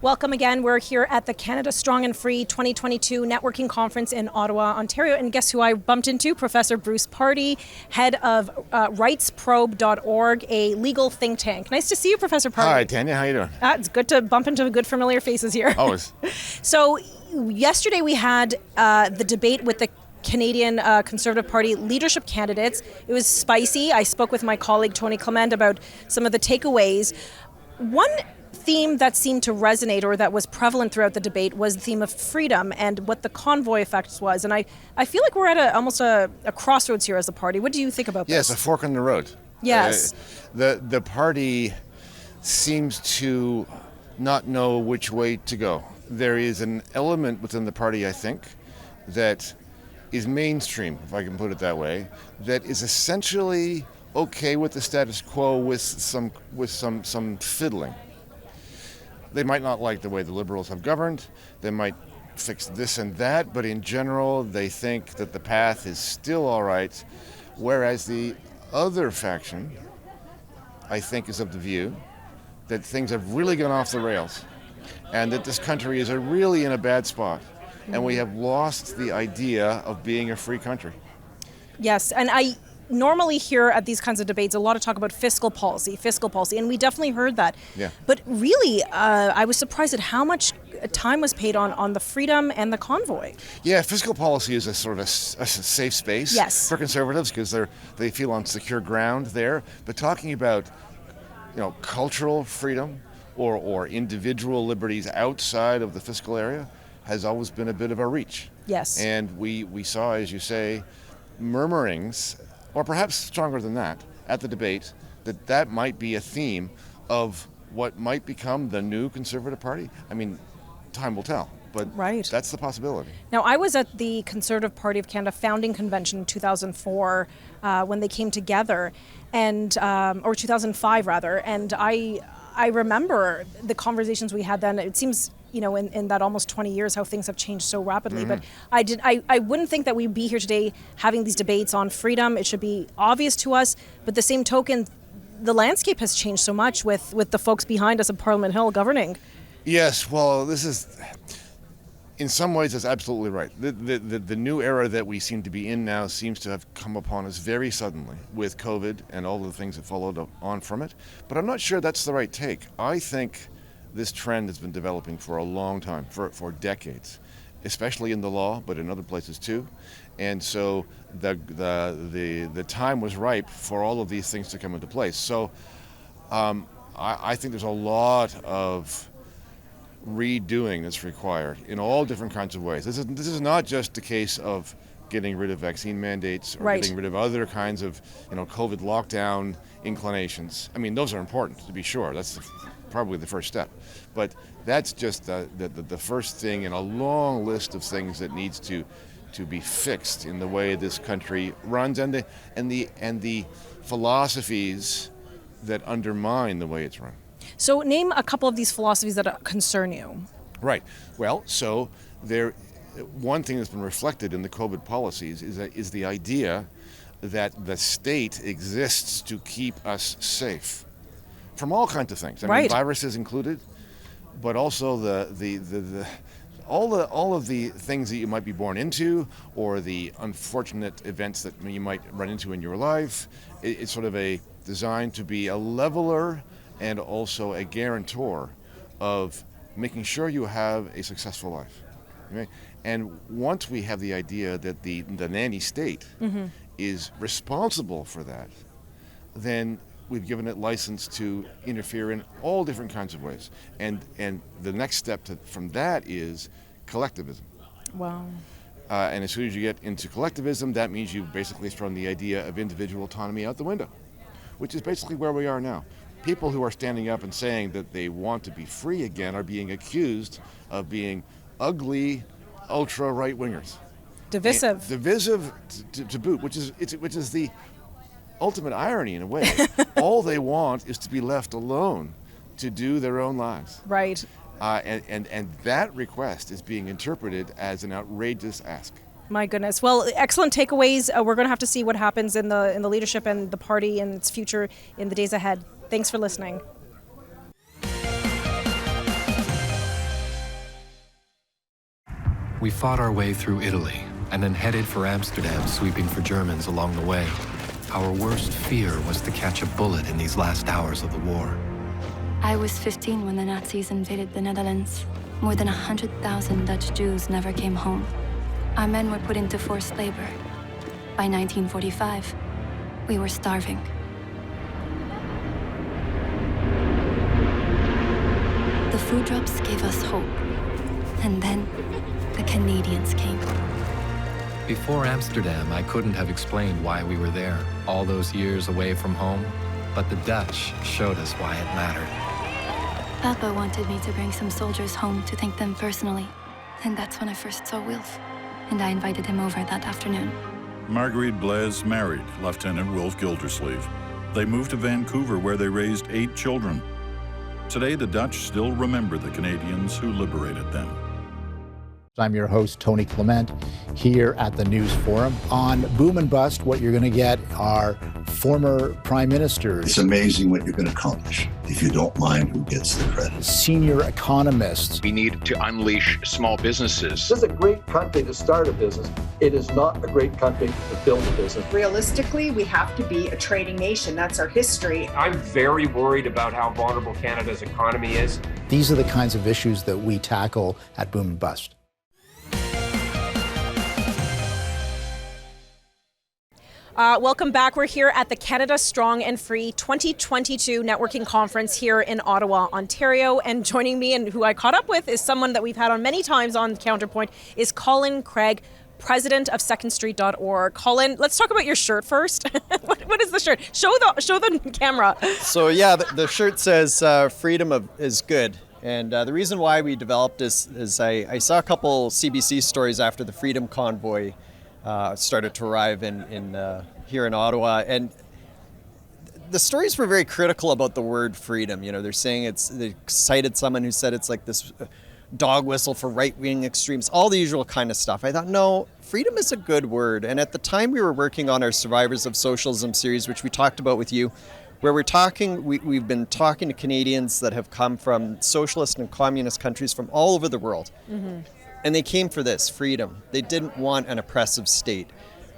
Welcome again. We're here at the Canada Strong and Free 2022 Networking Conference in Ottawa, Ontario. And guess who I bumped into? Professor Bruce Pardy, head of rightsprobe.org, a legal think tank. Nice to see you, Professor Pardy. Hi, Tanya. How you doing? It's good to bump into good familiar faces here. Always. So yesterday we had the debate with the Canadian Conservative Party leadership candidates. It was spicy. I spoke with my colleague Tony Clement about some of the takeaways. One theme that seemed to resonate or that was prevalent throughout the debate was the theme of freedom and what the convoy effect was. And I feel like we're at almost a crossroads here as a party. What do you think about this? Yes, a fork in the road. Yes. The party seems to not know which way to go. There is an element within the party, I think, that is mainstream, if I can put it that way, that is essentially okay with the status quo with some fiddling. They might not like the way the Liberals have governed. They might fix this and that, but in general, they think that the path is still all right, whereas the other faction, I think, is of the view that things have really gone off the rails and that this country is really in a bad spot, and we have lost the idea of being a free country. Yes, and I normally hear at these kinds of debates a lot of talk about fiscal policy, and we definitely heard that. Yeah. But really, I was surprised at how much time was paid on the freedom and the convoy. Yeah, fiscal policy is a sort of a safe space for conservatives because they feel on secure ground there. But talking about, cultural freedom or individual liberties outside of the fiscal area has always been a bit of a reach. Yes. And we saw, as you say, murmurings, or perhaps stronger than that, at the debate, that might be a theme of what might become the new Conservative Party. I mean, time will tell, but that's the possibility. Now, I was at the Conservative Party of Canada founding convention in 2004 when they came together, and or 2005 rather, and I remember the conversations we had then. It seems, in that almost 20 years, how things have changed so rapidly. Mm-hmm. But I wouldn't think that we'd be here today having these debates on freedom. It should be obvious to us. But the same token, the landscape has changed so much with the folks behind us at Parliament Hill governing. Yes, well, this is, in some ways, that's absolutely right. The new era that we seem to be in now seems to have come upon us very suddenly with COVID and all the things that followed on from it. But I'm not sure that's the right take. I think this trend has been developing for a long time, for decades, especially in the law, but in other places too. And so the time was ripe for all of these things to come into place. So I think there's a lot of redoing that's required in all different kinds of ways. This is not just a case of getting rid of vaccine mandates or getting rid of other kinds of COVID lockdown inclinations. I mean, those are important, to be sure. That's probably the first step. But that's just the first thing in a long list of things that needs to be fixed in the way this country runs and the philosophies that undermine the way it's run. So name a couple of these philosophies that concern you. Right. Well, so one thing that's been reflected in the COVID policies is the idea that the state exists to keep us safe from all kinds of things. I mean, viruses included, but also all of the things that you might be born into, or the unfortunate events that you might run into in your life. It's sort of designed to be a leveler and also a guarantor of making sure you have a successful life. Okay? And once we have the idea that the nanny state is responsible for that, then we've given it license to interfere in all different kinds of ways. And the next step from that is collectivism. Wow. And as soon as you get into collectivism, that means you've basically thrown the idea of individual autonomy out the window, which is basically where we are now. People who are standing up and saying that they want to be free again are being accused of being ugly, ultra right-wingers. Divisive. Divisive to boot, which is the ultimate irony in a way. All they want is to be left alone to do their own lives. Right. And that request is being interpreted as an outrageous ask. My goodness. Well, excellent takeaways. We're going to have to see what happens in the leadership and the party and its future in the days ahead. Thanks for listening. We fought our way through Italy and then headed for Amsterdam, sweeping for Germans along the way. Our worst fear was to catch a bullet in these last hours of the war. I was 15 when the Nazis invaded the Netherlands. More than 100,000 Dutch Jews never came home. Our men were put into forced labor. By 1945, we were starving. The food drops gave us hope. And then the Canadians came. Before Amsterdam, I couldn't have explained why we were there, all those years away from home, but the Dutch showed us why it mattered. Papa wanted me to bring some soldiers home to thank them personally. And that's when I first saw Wilf. And I invited him over that afternoon. Marguerite Blaise married Lieutenant Wilf Gildersleeve. They moved to Vancouver, where they raised 8 children. Today, the Dutch still remember the Canadians who liberated them. I'm your host, Tony Clement, here at the News Forum. On Boom and Bust, what you're going to get are former prime ministers. It's amazing what you can accomplish if you don't mind who gets the credit. Senior economists. We need to unleash small businesses. This is a great country to start a business. It is not a great country to build a business. Realistically, we have to be a trading nation. That's our history. I'm very worried about how vulnerable Canada's economy is. These are the kinds of issues that we tackle at Boom and Bust. Welcome back. We're here at the Canada Strong and Free 2022 Networking Conference here in Ottawa, Ontario. And joining me and who I caught up with is someone that we've had on many times on Counterpoint is Colin Craig, president of secondstreet.org. Colin, let's talk about your shirt first. What is the shirt? Show the camera. So yeah, the shirt says freedom is good. And the reason why we developed this is I saw a couple CBC stories after the Freedom Convoy started to arrive here in Ottawa, and the stories were very critical about the word freedom. You know, they're saying they cited someone who said it's like this dog whistle for right-wing extremes, all the usual kind of stuff. I thought, no, freedom is a good word. And at the time we were working on our Survivors of Socialism series, which we talked about with you, where we've been talking to Canadians that have come from socialist and communist countries from all over the world. Mm-hmm. And they came for this, freedom. They didn't want an oppressive state.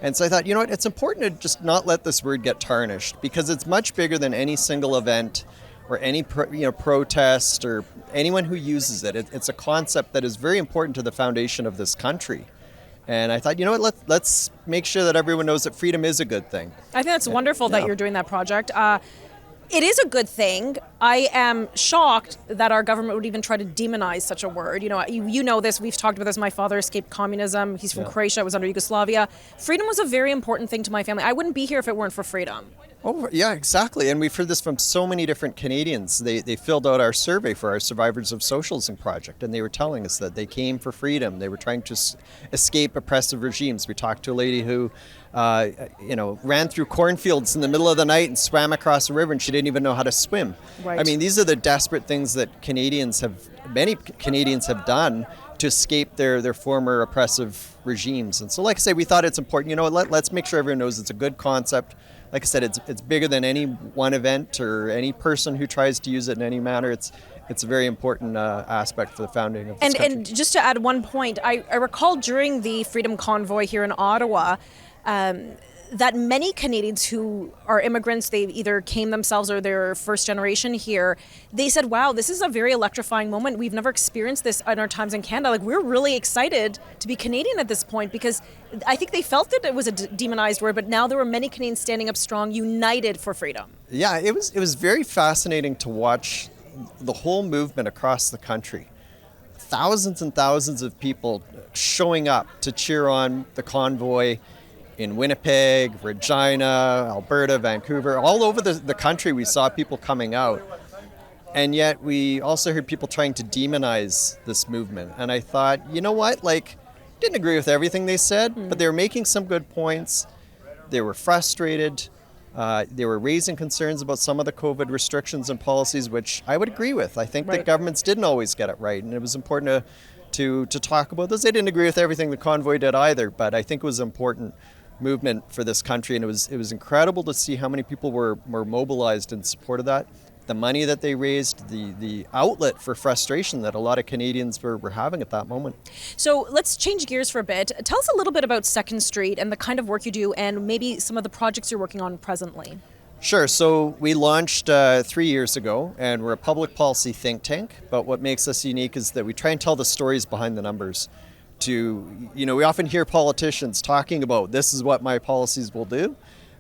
And so I thought, you know what, it's important to just not let this word get tarnished, because it's much bigger than any single event or any protest or anyone who uses it. It's a concept that is very important to the foundation of this country. And I thought, you know what, let's make sure that everyone knows that freedom is a good thing. I think that's wonderful that you're doing that project. It is a good thing. I am shocked that our government would even try to demonize such a word. You know this. We've talked about this. My father escaped communism. He's from Croatia. It was under Yugoslavia. Freedom was a very important thing to my family. I wouldn't be here if it weren't for freedom. Oh, yeah, exactly. And we've heard this from so many different Canadians. They filled out our survey for our Survivors of Socialism project, and they were telling us that they came for freedom. They were trying to escape oppressive regimes. We talked to a lady who ran through cornfields in the middle of the night and swam across the river, and she didn't even know how to swim. Right. I mean, these are the desperate things that many Canadians have done to escape their former oppressive regimes. And so, like I say, we thought it's important. You know, let's make sure everyone knows it's a good concept. Like I said, it's bigger than any one event or any person who tries to use it in any manner. It's a very important aspect for the founding of this country. And just to add one point, I recall during the Freedom Convoy here in Ottawa, that many Canadians who are immigrants, they either came themselves or they're first generation here, they said, wow, this is a very electrifying moment. We've never experienced this in our times in Canada. Like, we're really excited to be Canadian at this point, because I think they felt that it was a demonized word, but now there were many Canadians standing up strong, united for freedom. Yeah, it was very fascinating to watch the whole movement across the country. Thousands and thousands of people showing up to cheer on the convoy in Winnipeg, Regina, Alberta, Vancouver, all over the country. We saw people coming out. And yet we also heard people trying to demonize this movement. And I thought, you know what, didn't agree with everything they said, but they were making some good points. They were frustrated. They were raising concerns about some of the COVID restrictions and policies, which I would agree with. I think that governments didn't always get it right, and it was important to talk about this. They didn't agree with everything the convoy did either, but I think it was an important movement for this country, and it was incredible to see how many people were mobilized in support of that. the money that they raised, the outlet for frustration that a lot of Canadians were having at that moment. So let's change gears for a bit. Tell us a little bit about Second Street and the kind of work you do and maybe some of the projects you're working on presently. Sure. So we launched 3 years ago, and we're a public policy think tank. But what makes us unique is that we try and tell the stories behind the numbers. We often hear politicians talking about this is what my policies will do.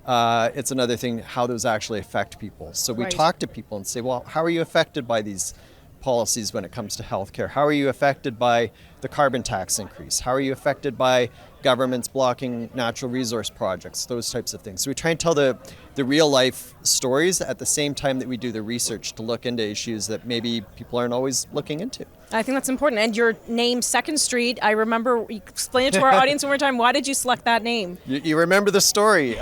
It's another thing how those actually affect people. So we talk to people and say, well, how are you affected by these policies when it comes to healthcare? How are you affected by the carbon tax increase? How are you affected by governments blocking natural resource projects? Those types of things. So we try and tell the real life stories at the same time that we do the research to look into issues that maybe people aren't always looking into. I think that's important. And your name, Second Street, I remember, explain it to our audience one more time. Why did you select that name? You remember the story.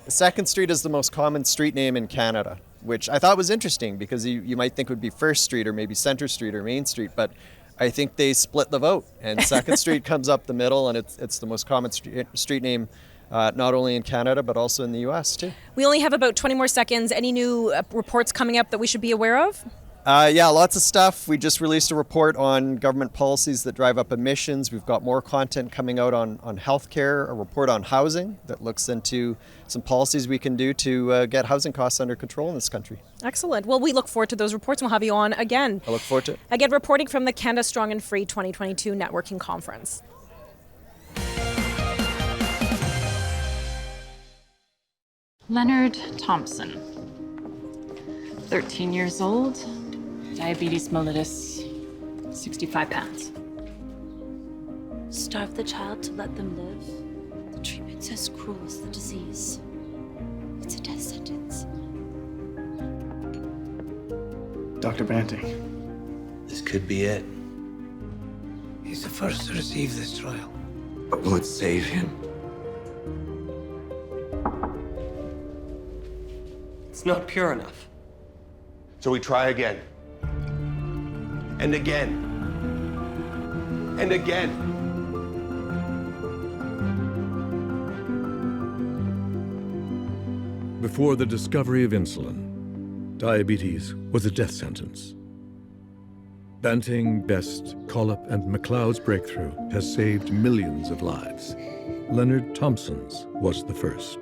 Second Street is the most common street name in Canada, which I thought was interesting because you might think would be First Street or maybe Center Street or Main Street, but I think they split the vote, and Second Street comes up the middle, and it's the most common street name not only in Canada but also in the U.S. too. We only have about 20 more seconds. Any new reports coming up that we should be aware of? Yeah, lots of stuff. We just released a report on government policies that drive up emissions. We've got more content coming out on healthcare, a report on housing that looks into some policies we can do to get housing costs under control in this country. Excellent. Well, we look forward to those reports. We'll have you on again. I look forward to it. Again, reporting from the Canada Strong and Free 2022 Networking Conference. Leonard Thompson, 13 years old, diabetes mellitus, 65 pounds. Starve the child to let them live? The treatment's as cruel as the disease. It's a death sentence. Dr. Banting. This could be it. He's the first to receive this trial. But will it save him? It's not pure enough. So we try again. And again. And again. Before the discovery of insulin, diabetes was a death sentence. Banting, Best, Collop, and McLeod's breakthrough has saved millions of lives. Leonard Thompson's was the first.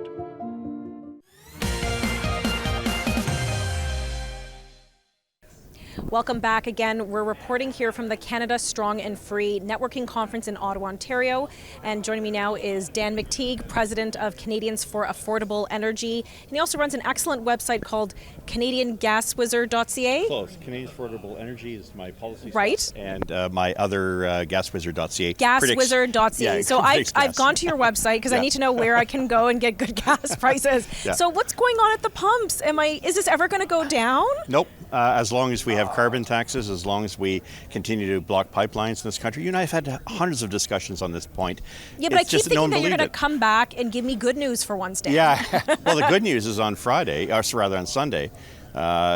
Welcome back again. We're reporting here from the Canada Strong and Free Networking Conference in Ottawa, Ontario. And joining me now is Dan McTeague, President of Canadians for Affordable Energy. And he also runs an excellent website called CanadianGasWizard.ca. Close. Canadians for Affordable Energy is my policy. Right. Stuff. And my other GasWizard.ca. GasWizard.ca. Yeah, so I've gone to your website because I need to know where I can go and get good gas prices. Yeah. So what's going on at the pumps? Is this ever going to go down? Nope. As long as we have carbon taxes, as long as we continue to block pipelines in this country. You and I have had hundreds of discussions on this point. Yeah, but I keep thinking that you're going to come back and give me good news for once, Dan. Yeah. Well, the good news is on Friday, or rather on Sunday,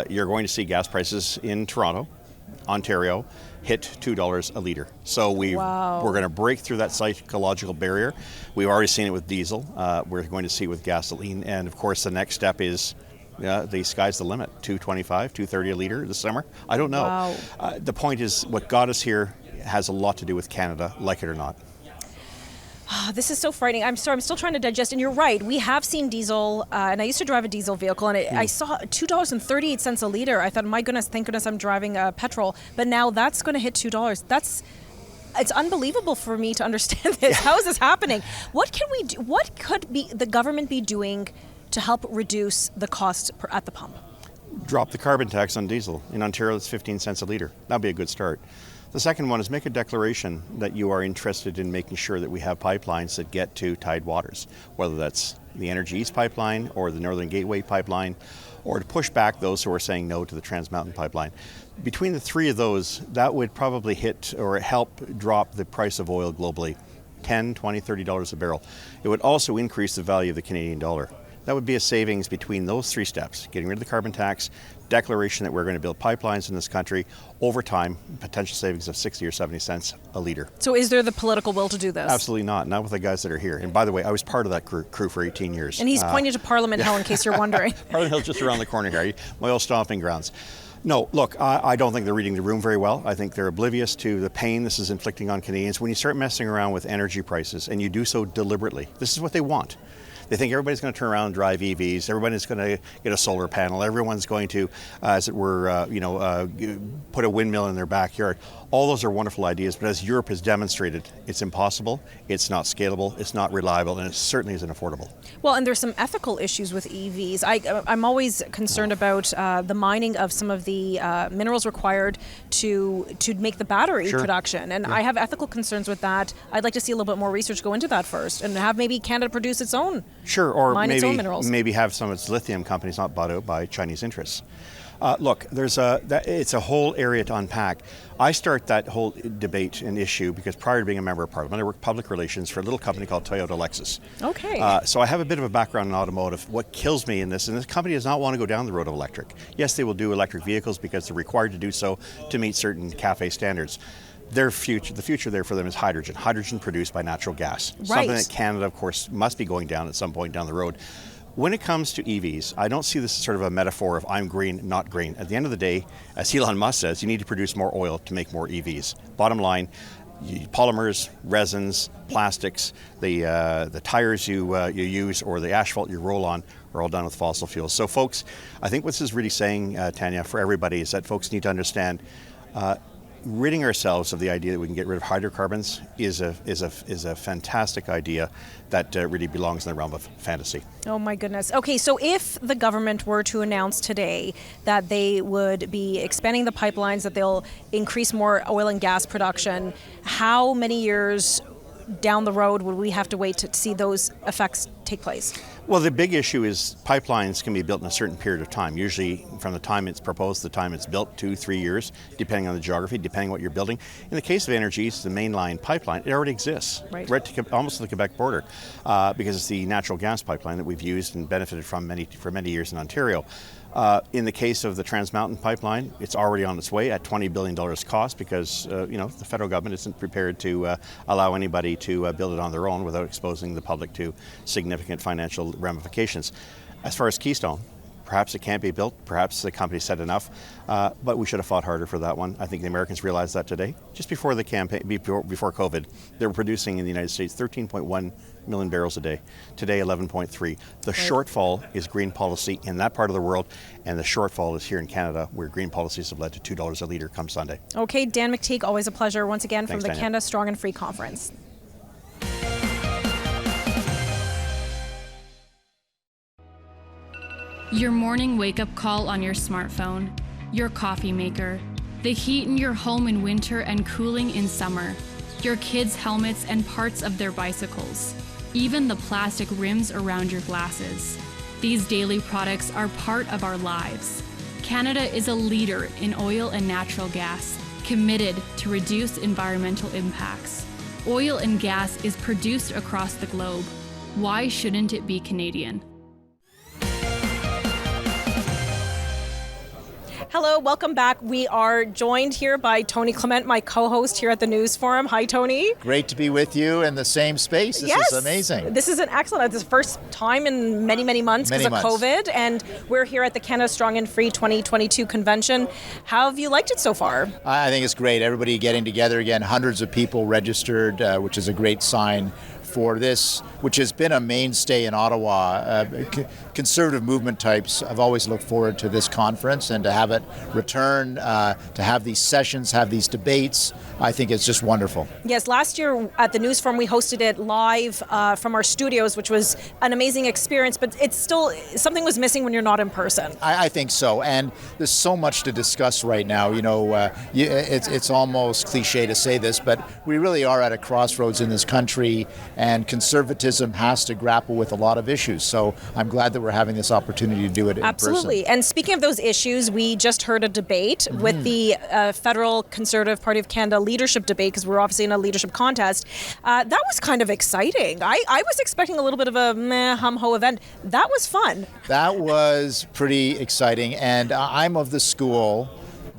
you're going to see gas prices in Toronto, Ontario, hit $2 a litre. So we're going to break through that psychological barrier. We've already seen it with diesel. We're going to see it with gasoline. And of course, the next step is the sky's the limit, $2.25, $2.30 a litre this summer. I don't know. Wow. The point is, what got us here has a lot to do with Canada, like it or not. This is so frightening. I'm sorry, I'm still trying to digest. And you're right, we have seen diesel, and I used to drive a diesel vehicle, and I saw $2.38 a litre. I thought, my goodness, thank goodness I'm driving petrol. But now that's going to hit $2. It's unbelievable for me to understand this. How is this happening? What can we do? What could the government be doing to help reduce the cost at the pump? Drop the carbon tax on diesel. In Ontario, it's 15 cents a litre. That'd be a good start. The second one is make a declaration that you are interested in making sure that we have pipelines that get to Tidewaters, whether that's the Energy East pipeline or the Northern Gateway pipeline, or to push back those who are saying no to the Trans Mountain pipeline. Between the three of those, that would probably hit or help drop the price of oil globally, $10, $20, $30 a barrel. It would also increase the value of the Canadian dollar. That would be a savings between those three steps: getting rid of the carbon tax, declaration that we're going to build pipelines in this country, over time, potential savings of 60 or 70 cents a litre. So is there the political will to do this? Absolutely not with the guys that are here. And by the way, I was part of that crew for 18 years. And he's pointing to Parliament Hill in case you're wondering. Parliament Hill's just around the corner here, my old stomping grounds. No, look, I don't think they're reading the room very well. I think they're oblivious to the pain this is inflicting on Canadians. When you start messing around with energy prices, and you do so deliberately, this is what they want. They think everybody's going to turn around and drive EVs. Everybody's going to get a solar panel. Everyone's going to, as it were, put a windmill in their backyard. All those are wonderful ideas, but as Europe has demonstrated, it's impossible, it's not scalable, it's not reliable, and it certainly isn't affordable. Well, and there's some ethical issues with EVs. I'm always concerned about the mining of some of the minerals required to make the battery production, and I have ethical concerns with that. I'd like to see a little bit more research go into that first, and have maybe Canada produce its own. Sure, or its own minerals. maybe have some of its lithium companies not bought out by Chinese interests. Look, it's a whole area to unpack. I start that whole debate and issue because prior to being a member of Parliament, I worked public relations for a little company called Toyota Lexus. Okay. So I have a bit of a background in automotive. What kills me in this, and this company does not want to go down the road of electric. Yes, they will do electric vehicles because they're required to do so to meet certain CAFE standards. The future there for them is hydrogen. Hydrogen produced by natural gas. Right. Something that Canada, of course, must be going down at some point down the road. When it comes to EVs, I don't see this as sort of a metaphor of I'm green, not green. At the end of the day, as Elon Musk says, you need to produce more oil to make more EVs. Bottom line, polymers, resins, plastics, the tires you use or the asphalt you roll on are all done with fossil fuels. So folks, I think what this is really saying, Tanya, for everybody is that folks need to understand ridding ourselves of the idea that we can get rid of hydrocarbons is a fantastic idea that really belongs in the realm of fantasy. Oh my goodness. Okay, so if the government were to announce today that they would be expanding the pipelines, that they'll increase more oil and gas production, how many years down the road would we have to wait to see those effects take place? Well, the big issue is pipelines can be built in a certain period of time, usually from the time it's proposed to the time it's built, 2-3 years, depending on the geography, depending on what you're building. In the case of Energy East, the mainline pipeline, it already exists, right to almost to the Quebec border, because it's the natural gas pipeline that we've used and benefited from for many years in Ontario. In the case of the Trans Mountain pipeline, it's already on its way at $20 billion cost because the federal government isn't prepared to allow anybody to build it on their own without exposing the public to significant financial ramifications. As far as Keystone, perhaps it can't be built, perhaps the company said enough, but we should have fought harder for that one. I think the Americans realized that today. Just before the campaign, before COVID, they were producing in the United States 13.1 million barrels a day. Today, 11.3. The shortfall is green policy in that part of the world, and the shortfall is here in Canada, where green policies have led to $2 a litre come Sunday. Okay, Dan McTeague, always a pleasure once again from Thanks, the Tanya. Canada Strong and Free Conference. Your morning wake-up call on your smartphone, your coffee maker, the heat in your home in winter and cooling in summer, your kids' helmets and parts of their bicycles, even the plastic rims around your glasses. These daily products are part of our lives. Canada is a leader in oil and natural gas, committed to reduce environmental impacts. Oil and gas is produced across the globe. Why shouldn't it be Canadian? Hello, welcome back. We are joined here by Tony Clement, my co-host here at the News Forum. Hi, Tony. Great to be with you in the same space. This is amazing. This is an excellent. This is the first time in many, many months because of COVID, and we're here at the Canada Strong and Free 2022 convention. How have you liked it so far? I think it's great. Everybody getting together again. Hundreds of people registered, which is a great sign for this, which has been a mainstay in Ottawa. Conservative movement types have always looked forward to this conference, and to have it return, to have these sessions, have these debates, I think it's just wonderful. Yes, last year at the News Forum, we hosted it live from our studios, which was an amazing experience, but it's still, something was missing when you're not in person. I think so, and there's so much to discuss right now. It's almost cliche to say this, but we really are at a crossroads in this country, and conservatism has to grapple with a lot of issues. So I'm glad that we're having this opportunity to do it in Absolutely. person. And speaking of those issues, we just heard a debate with the Federal Conservative Party of Canada leadership debate, because we're obviously in a leadership contest. That was kind of exciting. I was expecting a little bit of a meh, hum-ho event. That was fun. That was pretty exciting, and I'm of the school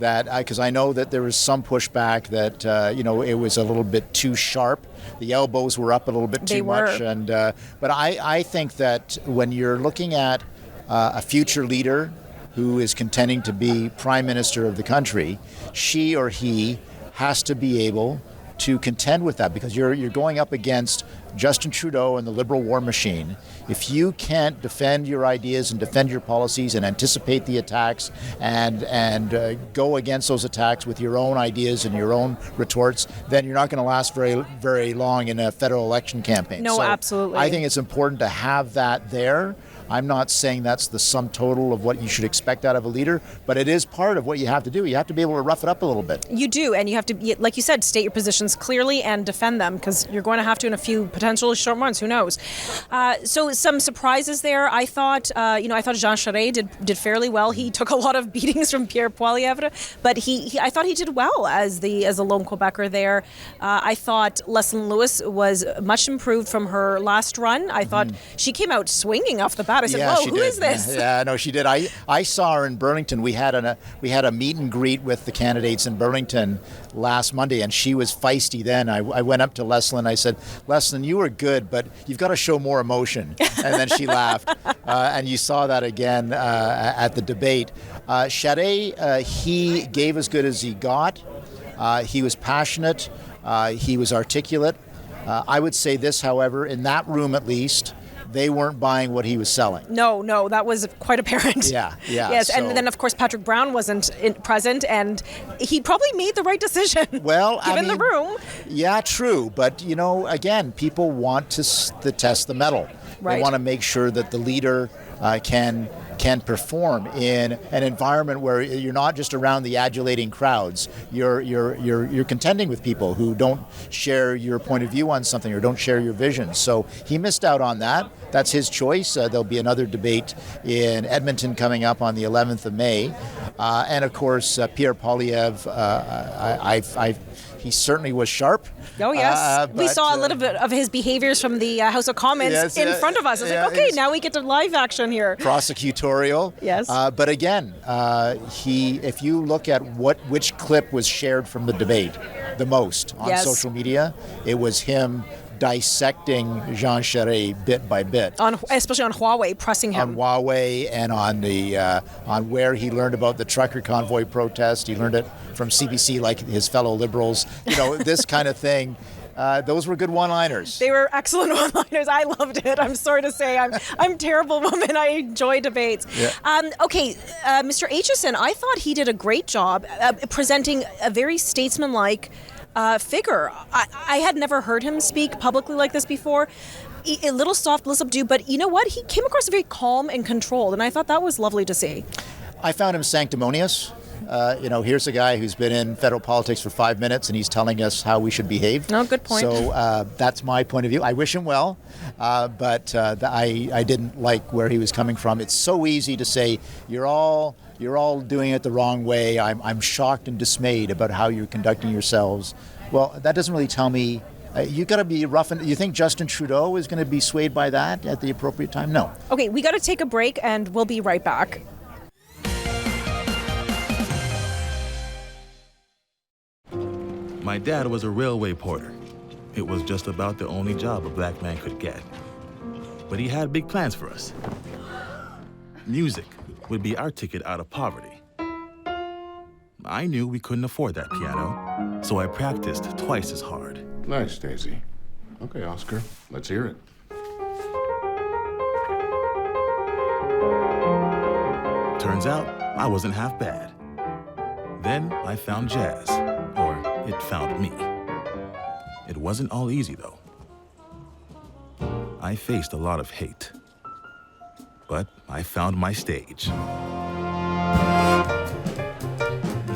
that, because I know that there was some pushback that, it was a little bit too sharp. The elbows were up a little bit too much. And but I think that when you're looking at a future leader who is contending to be Prime Minister of the country, she or he has to be able to contend with that, because you're going up against Justin Trudeau and the Liberal war machine. If you can't defend your ideas and defend your policies and anticipate the attacks and go against those attacks with your own ideas and your own retorts, then you're not going to last very, very long in a federal election campaign. No, so absolutely. I think it's important to have that there. I'm not saying that's the sum total of what you should expect out of a leader, but it is part of what you have to do. You have to be able to rough it up a little bit. You do, and you have to, like you said, state your positions clearly and defend them, because you're going to have to in a few potentially short months. Who knows? So some surprises there. I thought, I thought Jean Charest did fairly well. He took a lot of beatings from Pierre Poilievre, but I thought he did well as a lone Quebecer there. I thought Leslyn Lewis was much improved from her last run. I thought she came out swinging off the bat. I said, whoa, who is this? Yeah, no, she did. I saw her in Burlington. We had a meet and greet with the candidates in Burlington last Monday, and she was feisty then. I went up to Leslyn. I said, Leslyn, you were good, but you've got to show more emotion. And then she laughed. And you saw that again at the debate. Charest, he gave as good as he got. He was passionate. He was articulate. I would say this, however, in that room at least, they weren't buying what he was selling. No, that was quite apparent. Yeah. Yes, and then of course Patrick Brown wasn't present, and he probably made the right decision. Well, given the room. Yeah, true, but again, people want to test the mettle. Right. They want to make sure that the leader can perform in an environment where you're not just around the adulating crowds. You're contending with people who don't share your point of view on something or don't share your vision. So he missed out on that. That's his choice. There'll be another debate in Edmonton coming up on the 11th of May. And of course, Pierre Poilievre, he certainly was sharp. Oh, yes. We saw a little bit of his behaviors from the House of Commons in front of us. It's like, okay, now we get to live action here. Prosecutorial. Yes. But again, if you look at which clip was shared from the debate the most on social media, it was him dissecting Jean Charest bit by bit, especially on Huawei, pressing him on Huawei and on where he learned about the trucker convoy protest. He learned it from CBC, like his fellow liberals. This kind of thing. Those were good one-liners. They were excellent one-liners. I loved it. I'm sorry to say, I'm a terrible woman. I enjoy debates. Yeah. Okay, Mr. Aitchison, I thought he did a great job presenting a very statesman-like figure. I had never heard him speak publicly like this before. A little soft, a little subdued, but you know what? He came across very calm and controlled, and I thought that was lovely to see. I found him sanctimonious. Here's a guy who's been in federal politics for 5 minutes, and he's telling us how we should behave. No, good point. So that's my point of view. I wish him well, but I didn't like where he was coming from. It's so easy to say, you're all doing it the wrong way. I'm shocked and dismayed about how you're conducting yourselves. Well, that doesn't really tell me. You got to be rough. And you think Justin Trudeau is going to be swayed by that at the appropriate time? No. Okay, we got to take a break, and we'll be right back. My dad was a railway porter. It was just about the only job a black man could get. But he had big plans for us. Music would be our ticket out of poverty. I knew we couldn't afford that piano, so I practiced twice as hard. Nice, Daisy. Okay, Oscar, let's hear it. Turns out, I wasn't half bad. Then I found jazz, or it found me. It wasn't all easy, though. I faced a lot of hate. But I found my stage.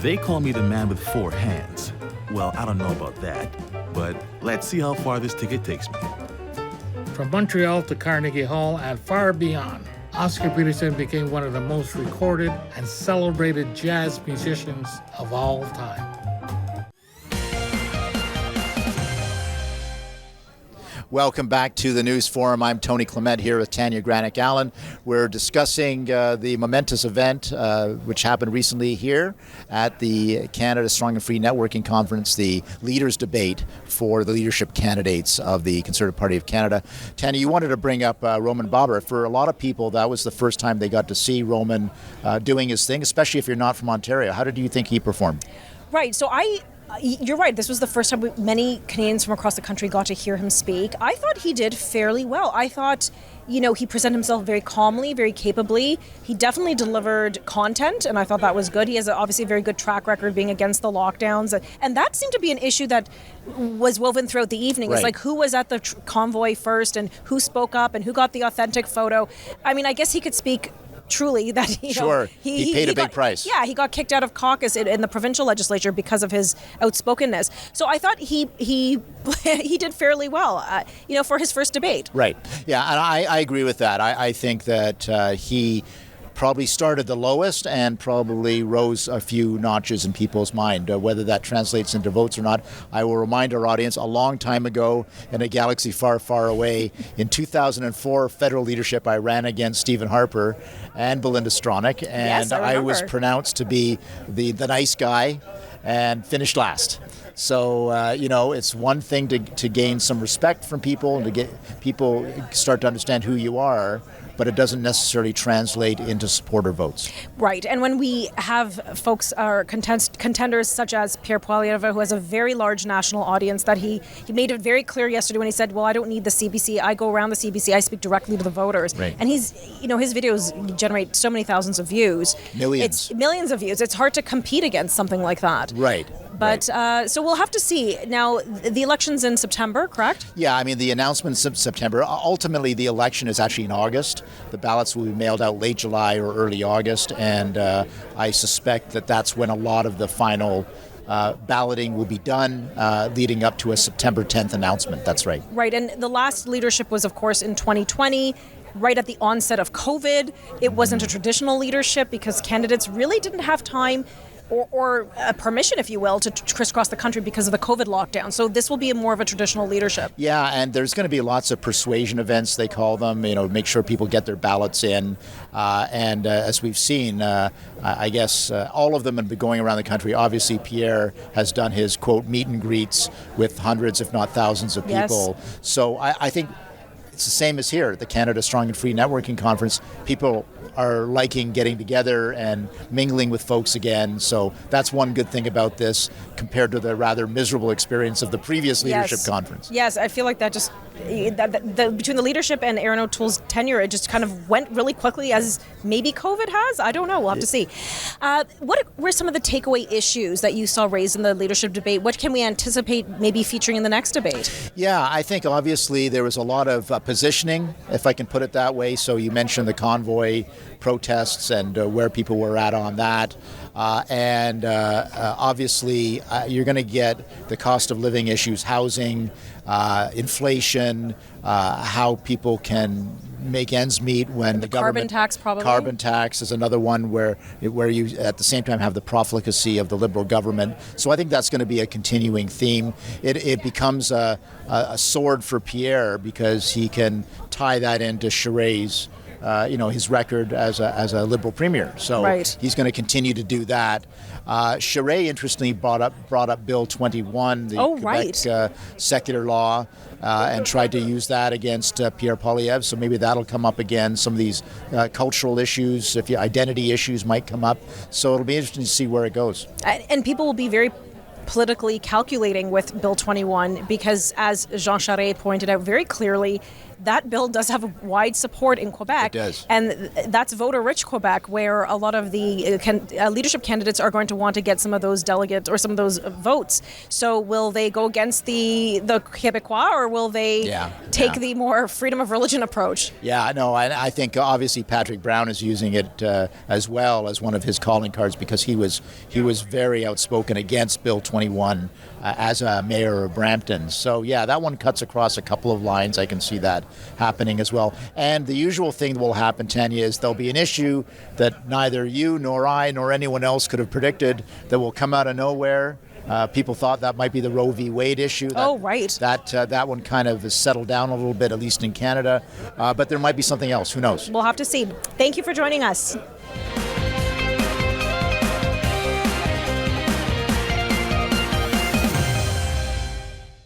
They call me the man with 4 hands. Well, I don't know about that, but let's see how far this ticket takes me. from Montreal to Carnegie Hall and far beyond. Oscar Peterson became one of the most recorded and celebrated jazz musicians of all time. Welcome back to the News Forum. I'm Tony Clement here with Tanya Granick-Allen. We're discussing the momentous event which happened recently here at the Canada Strong and Free Networking Conference, the Leaders Debate for the leadership candidates of the Conservative Party of Canada. Tanya, you wanted to bring up Roman Baber. For a lot of people, that was the first time they got to see Roman doing his thing, especially if you're not from Ontario. How did you think he performed? Right. So you're right. This was the first time many Canadians from across the country got to hear him speak. I thought he did fairly well. I thought, he presented himself very calmly, very capably. He definitely delivered content, and I thought that was good. He has obviously a very good track record being against the lockdowns, and that seemed to be an issue that was woven throughout the evening. Right. It's like who was at the convoy first, and who spoke up, and who got the authentic photo. I mean, I guess he could speak truly that he paid a big price. Yeah, he got kicked out of caucus in the provincial legislature because of his outspokenness. So I thought he did fairly well, for his first debate. Right. Yeah, and I agree with that. I think that he probably started the lowest and probably rose a few notches in people's mind. Whether that translates into votes or not, I will remind our audience, a long time ago in a galaxy far, far away, in 2004 federal leadership, I ran against Stephen Harper and Belinda Stronach, and yes, I was pronounced to be the nice guy and finished last. So, it's one thing to gain some respect from people and to get people start to understand who you are, but it doesn't necessarily translate into supporter votes. Right, and when we have folks or contenders such as Pierre Poilievre, who has a very large national audience, that he made it very clear yesterday when he said, well, I don't need the CBC, I go around the CBC, I speak directly to the voters. Right. And his videos generate so many thousands of views. Millions. Millions of views. It's hard to compete against something like that. Right. But so we'll have to see. Now, the election's in September, correct? Yeah, I mean, the announcement's in September. Ultimately, the election is actually in August. The ballots will be mailed out late July or early August, and I suspect that that's when a lot of the final balloting will be done, leading up to a September 10th announcement. That's right. Right, and the last leadership was, of course, in 2020. Right at the onset of COVID. It wasn't a traditional leadership because candidates really didn't have time or permission, if you will, to crisscross the country because of the COVID lockdown. So this will be more of a traditional leadership. Yeah, and there's going to be lots of persuasion events, they call them, make sure people get their ballots in. And as we've seen, I guess all of them have been going around the country. Obviously, Pierre has done his, quote, meet and greets with hundreds, if not thousands of people. Yes. So I think it's the same as here at the Canada Strong and Free Networking Conference. People are liking getting together and mingling with folks again. So that's one good thing about this compared to the rather miserable experience of the previous leadership conference. Yes, I feel like that just, between the leadership and Aaron O'Toole's tenure, it just kind of went really quickly, as maybe COVID has. I don't know. We'll have to see. What were some of the takeaway issues that you saw raised in the leadership debate? What can we anticipate maybe featuring in the next debate? Yeah, I think obviously there was a lot of positioning, if I can put it that way. So you mentioned the convoy protests and where people were at on that. Obviously, you're going to get the cost of living issues, housing, inflation, how people can make ends meet when the government... Carbon tax, probably. Carbon tax is another one where you, at the same time, have the profligacy of the Liberal government. So I think that's going to be a continuing theme. It becomes a sword for Pierre because he can tie that into Charest's his record as a Liberal premier. So right. He's going to continue to do that. Charest, interestingly, brought up Bill 21, the Quebec secular law, and tried to use that against Pierre Poilievre. So maybe that'll come up again. Some of these cultural issues, identity issues might come up. So it'll be interesting to see where it goes. And people will be very politically calculating with Bill 21 because, as Jean Charest pointed out very clearly, that bill does have wide support in Quebec. It does. And that's voter-rich Quebec, where a lot of the leadership candidates are going to want to get some of those delegates or some of those votes. So will they go against the Québécois, or will they take the more freedom of religion approach? Yeah, no, I think obviously Patrick Brown is using it as well as one of his calling cards because he was very outspoken against Bill 21 as a mayor of Brampton. So yeah, that one cuts across a couple of lines. I can see that. happening as well. And the usual thing that will happen, Tanya, is there'll be an issue that neither you nor I nor anyone else could have predicted that will come out of nowhere. People thought that might be the Roe v. Wade issue. Right. That one kind of has settled down a little bit, at least in Canada. But there might be something else. Who knows? We'll have to see. Thank you for joining us.